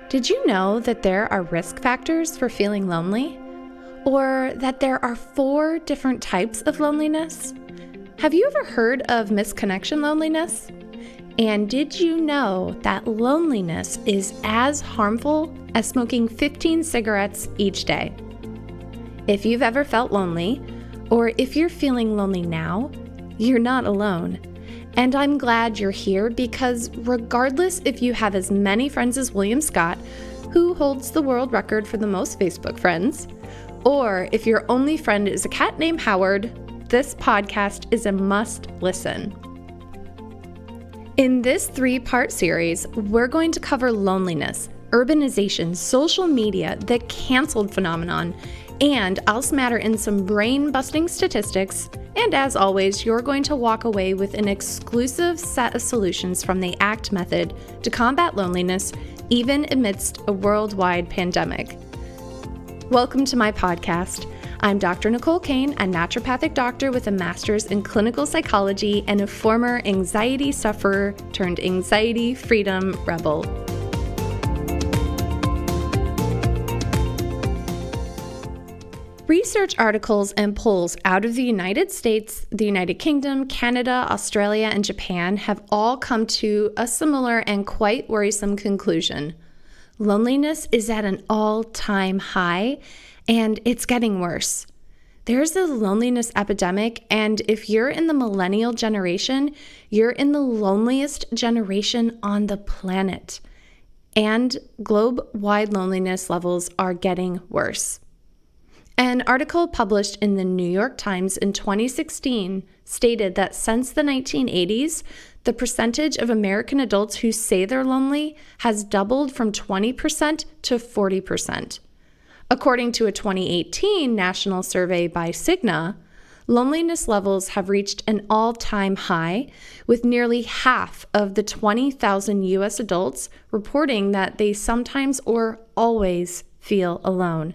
Did you know that there are risk factors for feeling lonely? Or that there are 4 different types of loneliness? Have you ever heard of misconnection loneliness? And did you know that loneliness is as harmful as smoking 15 cigarettes each day? If you've ever felt lonely, or if you're feeling lonely now, you're not alone. And I'm glad you're here because regardless if you have as many friends as William Scott, who holds the world record for the most Facebook friends, or if your only friend is a cat named Howard, this podcast is a must listen. In this 3-part series, we're going to cover loneliness, urbanization, social media, the canceled phenomenon, and I'll smatter in some brain-busting statistics. And as always, you're going to walk away with an exclusive set of solutions from the ACT method to combat loneliness, even amidst a worldwide pandemic. Welcome to my podcast. I'm Dr. Nicole Cain, a naturopathic doctor with a master's in clinical psychology and a former anxiety sufferer turned anxiety freedom rebel. Research articles and polls out of the United States, the United Kingdom, Canada, Australia, and Japan have all come to a similar and quite worrisome conclusion. Loneliness is at an all-time high, and it's getting worse. There's a loneliness epidemic, and if you're in the Millennial generation, you're in the loneliest generation on the planet. And globe-wide loneliness levels are getting worse. An article published in the New York Times in 2016 stated that since the 1980s, the percentage of American adults who say they're lonely has doubled from 20% to 40%. According to a 2018 national survey by Cigna, loneliness levels have reached an all-time high, with nearly half of the 20,000 U.S. adults reporting that they sometimes or always feel alone.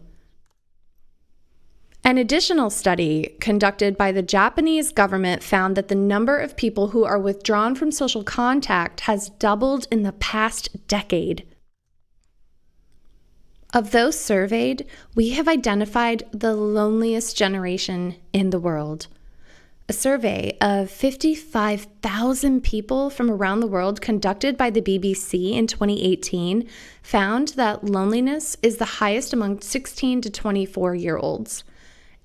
An additional study conducted by the Japanese government found that the number of people who are withdrawn from social contact has doubled in the past decade. Of those surveyed, we have identified the loneliest generation in the world. A survey of 55,000 people from around the world conducted by the BBC in 2018 found that loneliness is the highest among 16 to 24-year-olds.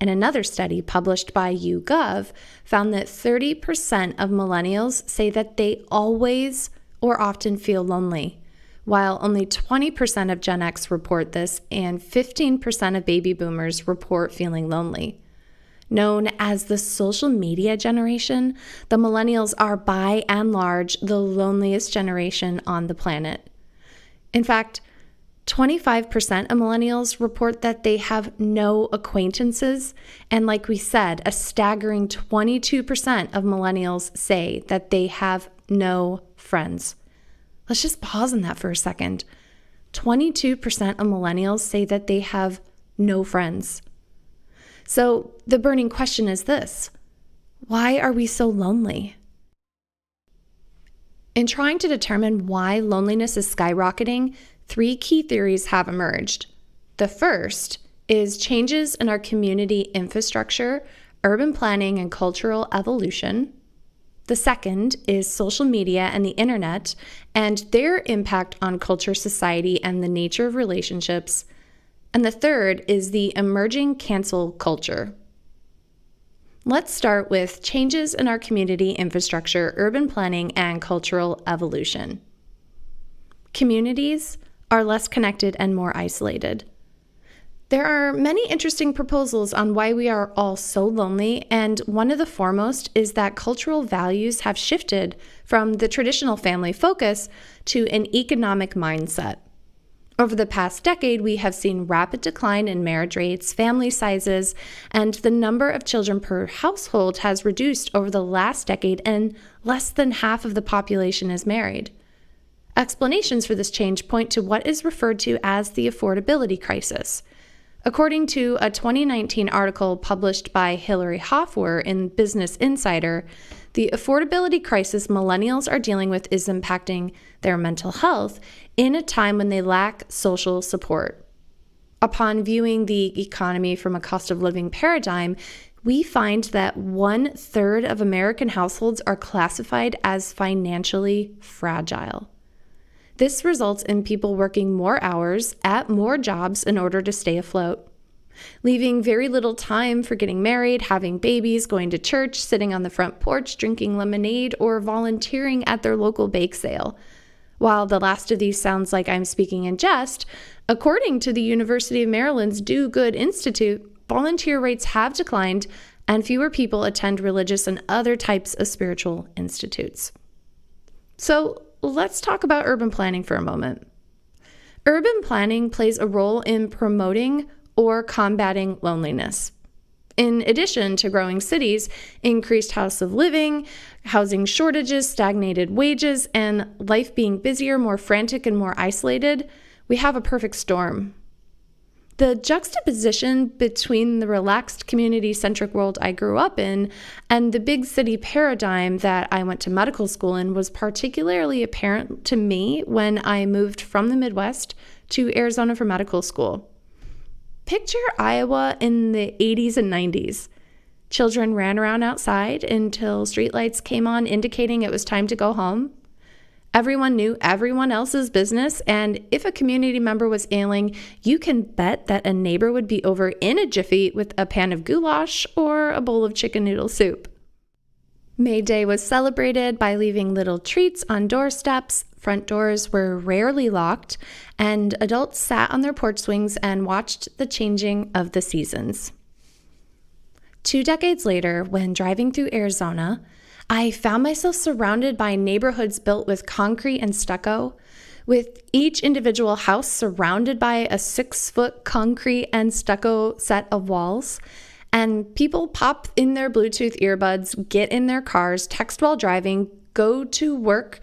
And another study published by YouGov found that 30% of millennials say that they always or often feel lonely, while only 20% of Gen X report this and 15% of baby boomers report feeling lonely. Known as the social media generation, the millennials are by and large the loneliest generation on the planet. In fact, 25% of millennials report that they have no acquaintances, and like we said, a staggering 22% of millennials say that they have no friends. Let's just pause on that for a second. 22% of millennials say that they have no friends. So the burning question is this: why are we so lonely? In trying to determine why loneliness is skyrocketing, 3 key theories have emerged. The first is changes in our community infrastructure, urban planning, and cultural evolution. The second is social media and the internet and their impact on culture, society, and the nature of relationships. And the third is the emerging cancel culture. Let's start with changes in our community infrastructure, urban planning, and cultural evolution. Communities are less connected and more isolated. There are many interesting proposals on why we are all so lonely, and one of the foremost is that cultural values have shifted from the traditional family focus to an economic mindset. Over the past decade, we have seen rapid decline in marriage rates, family sizes, and the number of children per household has reduced over the last decade, and less than half of the population is married. Explanations for this change point to what is referred to as the Affordability Crisis. According to a 2019 article published by Hillary Hofwer in Business Insider, The affordability crisis millennials are dealing with is impacting their mental health in a time when they lack social support. Upon viewing the economy from a cost of living paradigm, we find that 1/3 of American households are classified as financially fragile. This results in people working more hours at more jobs in order to stay afloat, leaving very little time for getting married, having babies, going to church, sitting on the front porch, drinking lemonade, or volunteering at their local bake sale. While the last of these sounds like I'm speaking in jest, according to the University of Maryland's Do Good Institute, volunteer rates have declined and fewer people attend religious and other types of spiritual institutes. So let's talk about urban planning for a moment. Urban planning plays a role in promoting or combating loneliness. In addition to growing cities, increased costs of living, housing shortages, stagnated wages, and life being busier, more frantic, and more isolated, we have a perfect storm. The juxtaposition between the relaxed community-centric world I grew up in and the big city paradigm that I went to medical school in was particularly apparent to me when I moved from the Midwest to Arizona for medical school. Picture Iowa in the 80s and 90s. Children ran around outside until streetlights came on indicating it was time to go home. Everyone knew everyone else's business, and if a community member was ailing, you can bet that a neighbor would be over in a jiffy with a pan of goulash or a bowl of chicken noodle soup. May Day was celebrated by leaving little treats on doorsteps. Front doors were rarely locked, and adults sat on their porch swings and watched the changing of the seasons. 2 decades later, when driving through Arizona, I found myself surrounded by neighborhoods built with concrete and stucco, with each individual house surrounded by a 6-foot concrete and stucco set of walls. And people pop in their Bluetooth earbuds, get in their cars, text while driving, go to work,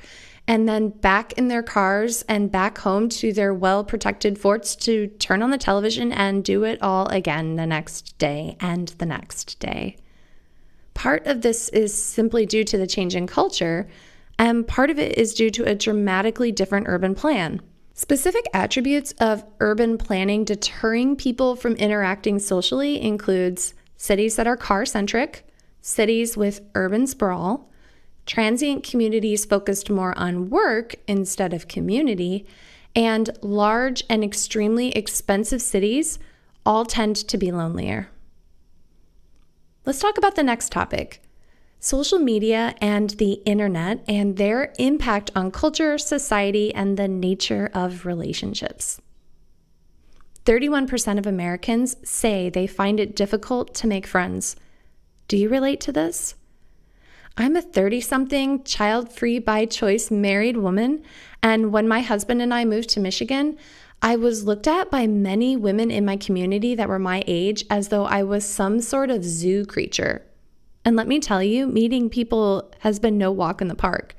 and then back in their cars and back home to their well-protected forts to turn on the television and do it all again the next day and the next day. Part of this is simply due to the change in culture, and part of it is due to a dramatically different urban plan. Specific attributes of urban planning deterring people from interacting socially includes cities that are car-centric, cities with urban sprawl, transient communities focused more on work instead of community, and large and extremely expensive cities all tend to be lonelier. Let's talk about the next topic, social media and the internet and their impact on culture, society, and the nature of relationships. 31% of Americans say they find it difficult to make friends. Do you relate to this? I'm a 30-something, child-free by choice married woman, and when my husband and I moved to Michigan, I was looked at by many women in my community that were my age as though I was some sort of zoo creature. And let me tell you, meeting people has been no walk in the park.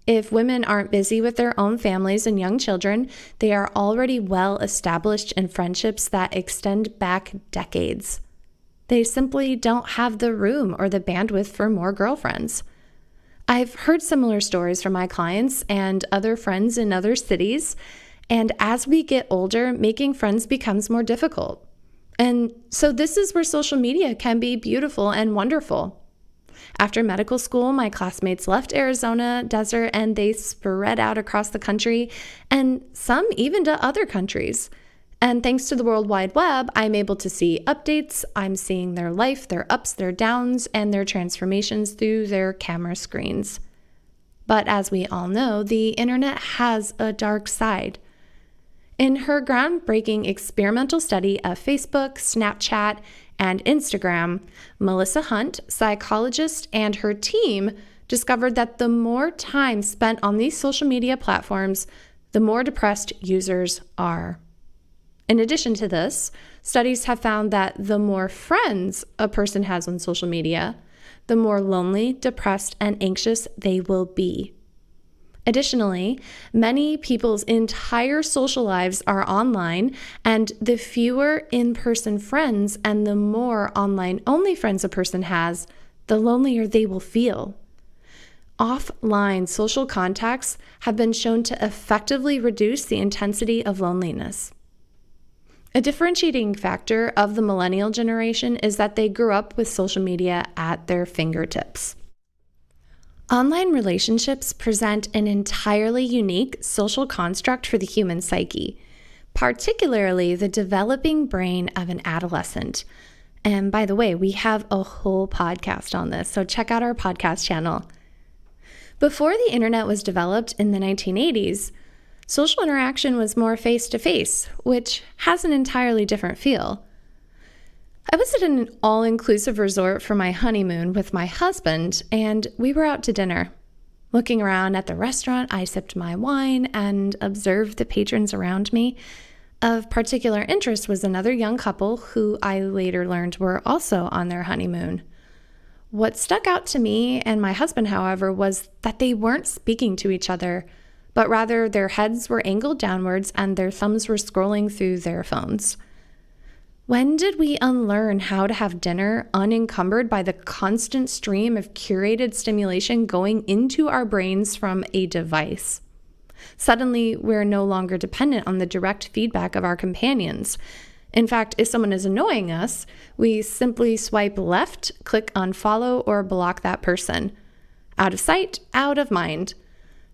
If women aren't busy with their own families and young children, they are already well established in friendships that extend back decades. They simply don't have the room or the bandwidth for more girlfriends. I've heard similar stories from my clients and other friends in other cities, and as we get older, making friends becomes more difficult. And so this is where social media can be beautiful and wonderful. After medical school, my classmates left Arizona desert and they spread out across the country, and some even to other countries. And thanks to the World Wide Web, I'm able to see updates. I'm seeing their life, their ups, their downs, and their transformations through their camera screens. But as we all know, the internet has a dark side. In her groundbreaking experimental study of Facebook, Snapchat, and Instagram, Melissa Hunt, psychologist, and her team discovered that the more time spent on these social media platforms, the more depressed users are. In addition to this, studies have found that the more friends a person has on social media, the more lonely, depressed, and anxious they will be. Additionally, many people's entire social lives are online, and the fewer in-person friends and the more online-only friends a person has, the lonelier they will feel. Offline social contacts have been shown to effectively reduce the intensity of loneliness. A differentiating factor of the millennial generation is that they grew up with social media at their fingertips. Online relationships present an entirely unique social construct for the human psyche, particularly the developing brain of an adolescent. And by the way, we have a whole podcast on this, so check out our podcast channel. Before the internet was developed in the 1980s, social interaction was more face-to-face, which has an entirely different feel. I was at an all-inclusive resort for my honeymoon with my husband, and we were out to dinner. Looking around at the restaurant, I sipped my wine and observed the patrons around me. Of particular interest was another young couple who I later learned were also on their honeymoon. What stuck out to me and my husband, however, was that they weren't speaking to each other, but rather their heads were angled downwards and their thumbs were scrolling through their phones. When did we unlearn how to have dinner unencumbered by the constant stream of curated stimulation going into our brains from a device? Suddenly, we're no longer dependent on the direct feedback of our companions. In fact, if someone is annoying us, we simply swipe left, click unfollow, or block that person. Out of sight, out of mind.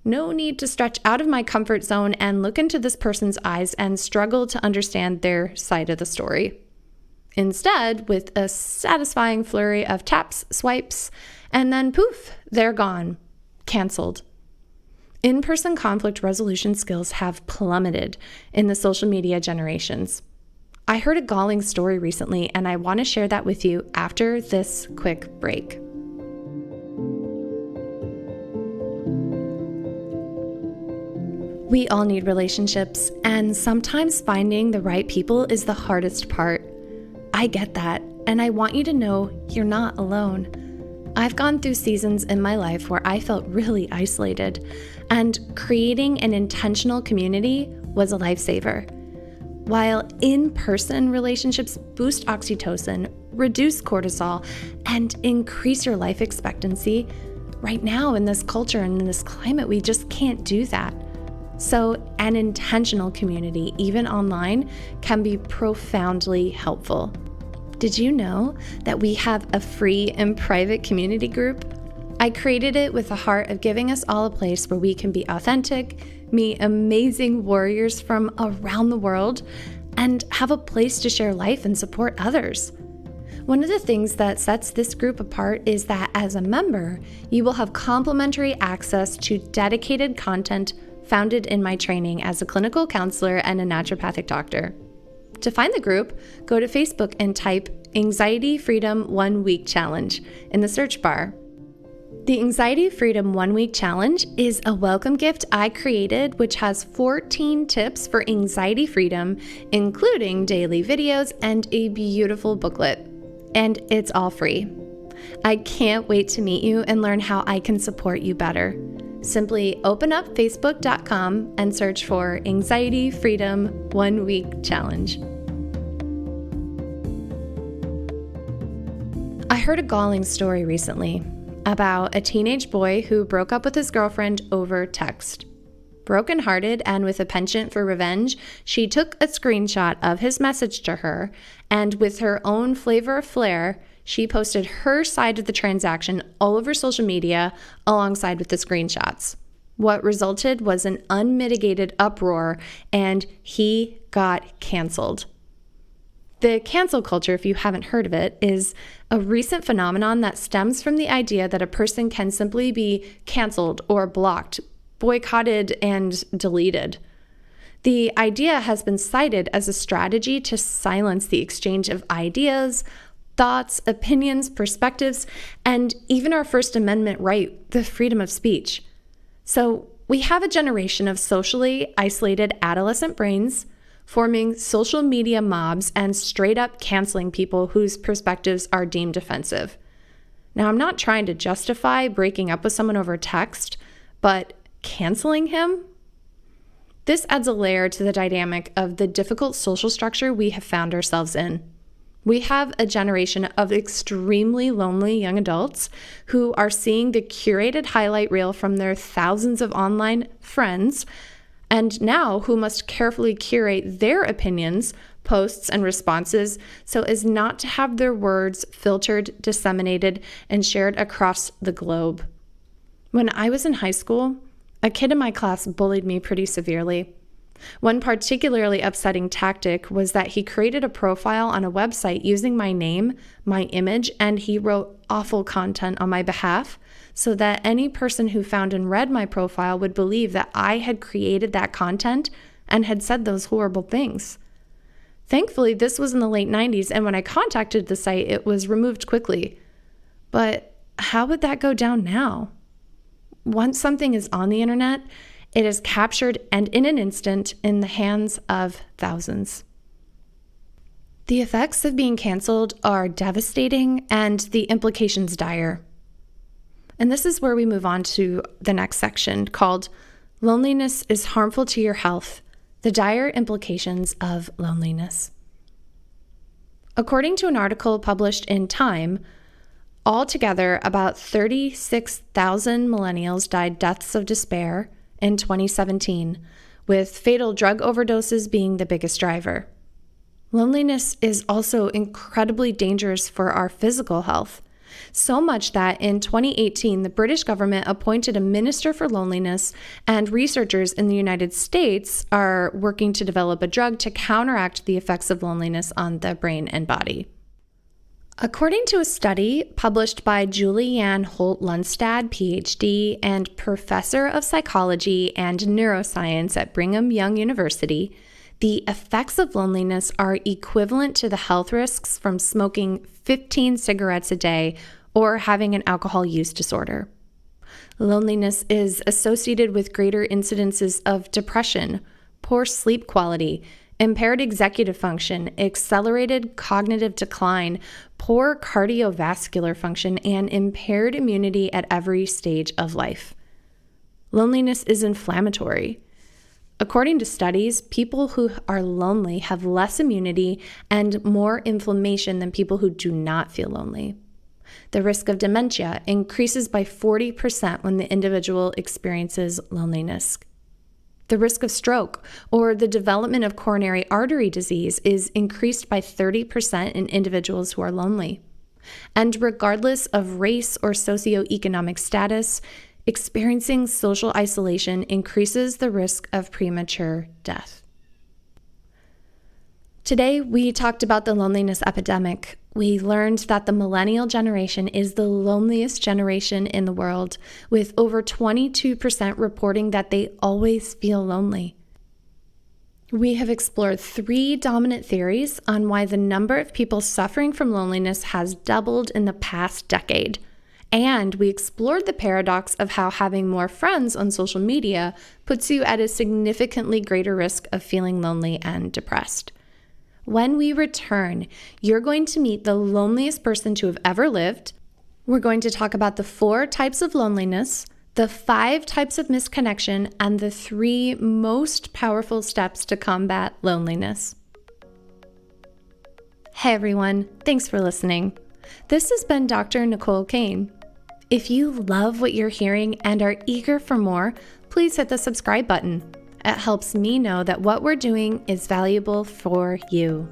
No need to stretch out of my comfort zone and look into this person's eyes and struggle to understand their side of the story. Instead, with a satisfying flurry of taps, swipes, and then poof, they're gone. Canceled. In-person conflict resolution skills have plummeted in the social media generations. I heard a galling story recently, and I want to share that with you after this quick break. We all need relationships, and sometimes finding the right people is the hardest part. I get that, and I want you to know you're not alone. I've gone through seasons in my life where I felt really isolated, and creating an intentional community was a lifesaver. While in-person relationships boost oxytocin, reduce cortisol, and increase your life expectancy, right now in this culture and in this climate, we just can't do that. So an intentional community, even online, can be profoundly helpful. Did you know that we have a free and private community group? I created it with the heart of giving us all a place where we can be authentic, meet amazing warriors from around the world, and have a place to share life and support others. One of the things that sets this group apart is that as a member, you will have complimentary access to dedicated content founded in my training as a clinical counselor and a naturopathic doctor. To find the group, go to Facebook and type Anxiety Freedom 1 Week Challenge in the search bar. The Anxiety Freedom 1 Week Challenge is a welcome gift I created, which has 14 tips for anxiety freedom, including daily videos and a beautiful booklet. And it's all free. I can't wait to meet you and learn how I can support you better. Simply open up facebook.com and search for Anxiety Freedom 1 Week Challenge. I heard a galling story recently about a teenage boy who broke up with his girlfriend over text. Brokenhearted and with a penchant for revenge, she took a screenshot of his message to her, and with her own flavor of flair, she posted her side of the transaction all over social media alongside with the screenshots. What resulted was an unmitigated uproar, and he got canceled. The cancel culture, if you haven't heard of it, is a recent phenomenon that stems from the idea that a person can simply be canceled or blocked, boycotted, and deleted. The idea has been cited as a strategy to silence the exchange of ideas, thoughts, opinions, perspectives, and even our First Amendment right, the freedom of speech. So we have a generation of socially isolated adolescent brains forming social media mobs and straight up canceling people whose perspectives are deemed offensive. Now, I'm not trying to justify breaking up with someone over text, but canceling him? This adds a layer to the dynamic of the difficult social structure we have found ourselves in. We have a generation of extremely lonely young adults who are seeing the curated highlight reel from their thousands of online friends, and now who must carefully curate their opinions, posts, and responses so as not to have their words filtered, disseminated, and shared across the globe. When I was in high school, a kid in my class bullied me pretty severely. One particularly upsetting tactic was that he created a profile on a website using my name, my image, and he wrote awful content on my behalf so that any person who found and read my profile would believe that I had created that content and had said those horrible things. Thankfully, this was in the late 90s, and when I contacted the site, it was removed quickly. But how would that go down now? Once something is on the internet, it is captured and in an instant in the hands of thousands. The effects of being canceled are devastating and the implications dire. And this is where we move on to the next section called Loneliness is Harmful to Your Health, the Dire Implications of Loneliness. According to an article published in Time, altogether about 36,000 millennials died deaths of despair in 2017, with fatal drug overdoses being the biggest driver. Loneliness is also incredibly dangerous for our physical health, so much that in 2018, the British government appointed a minister for loneliness, and researchers in the United States are working to develop a drug to counteract the effects of loneliness on the brain and body. According to a study published by Julianne Holt-Lunstad, PhD, and professor of psychology and neuroscience at Brigham Young University, the effects of loneliness are equivalent to the health risks from smoking 15 cigarettes a day or having an alcohol use disorder. Loneliness is associated with greater incidences of depression, poor sleep quality, impaired executive function, accelerated cognitive decline, poor cardiovascular function, and impaired immunity at every stage of life. Loneliness is inflammatory. According to studies, people who are lonely have less immunity and more inflammation than people who do not feel lonely. The risk of dementia increases by 40% when the individual experiences loneliness. The risk of stroke or the development of coronary artery disease is increased by 30% in individuals who are lonely. And regardless of race or socioeconomic status, experiencing social isolation increases the risk of premature death. Today, we talked about the loneliness epidemic. We learned that the millennial generation is the loneliest generation in the world, with over 22% reporting that they always feel lonely. We have explored 3 dominant theories on why the number of people suffering from loneliness has doubled in the past decade. And we explored the paradox of how having more friends on social media puts you at a significantly greater risk of feeling lonely and depressed. When we return, you're going to meet the loneliest person to have ever lived. We're going to talk about the 4 types of loneliness, the 5 types of misconnection, and the 3 most powerful steps to combat loneliness. Hey everyone, thanks for listening. This has been Dr. Nicole Cain. If you love what you're hearing and are eager for more, please hit the subscribe button. It helps me know that what we're doing is valuable for you.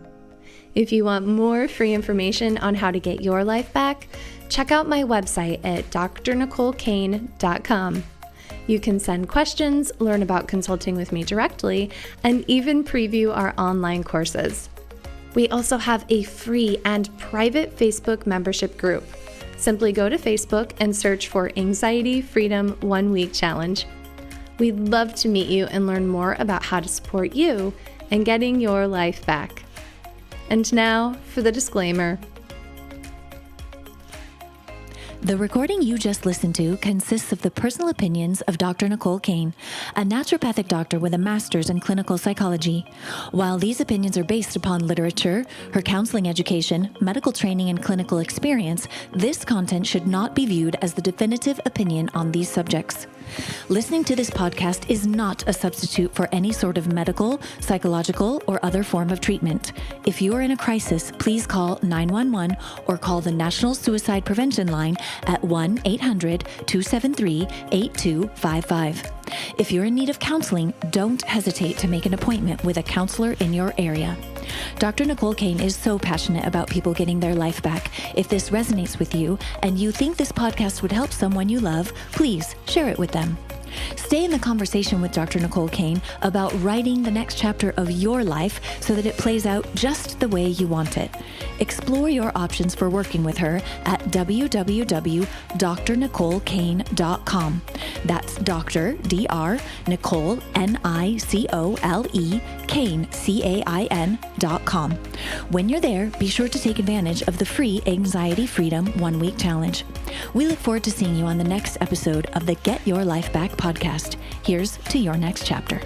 If you want more free information on how to get your life back, check out my website at drnicolecain.com. You can send questions, learn about consulting with me directly, and even preview our online courses. We also have a free and private Facebook membership group. Simply go to Facebook and search for Anxiety Freedom 1 Week Challenge. We'd love to meet you and learn more about how to support you in getting your life back. And now for the disclaimer. The recording you just listened to consists of the personal opinions of Dr. Nicole Cain, a naturopathic doctor with a master's in clinical psychology. While these opinions are based upon literature, her counseling education, medical training, and clinical experience, this content should not be viewed as the definitive opinion on these subjects. Listening to this podcast is not a substitute for any sort of medical, psychological, or other form of treatment. If you are in a crisis, please call 911 or call the National Suicide Prevention Line at 1-800-273-8255. If you're in need of counseling, don't hesitate to make an appointment with a counselor in your area. Dr. Nicole Cain is so passionate about people getting their life back. If this resonates with you and you think this podcast would help someone you love, please share it with them. Stay in the conversation with Dr. Nicole Cain about writing the next chapter of your life so that it plays out just the way you want it. Explore your options for working with her at www.drnicolecain.com. That's Dr. Dr. Nicole Nicole Cain CAIN.com. When you're there, be sure to take advantage of the free Anxiety Freedom 1-week challenge. We look forward to seeing you on the next episode of the Get Your Life Back podcast. Here's to your next chapter.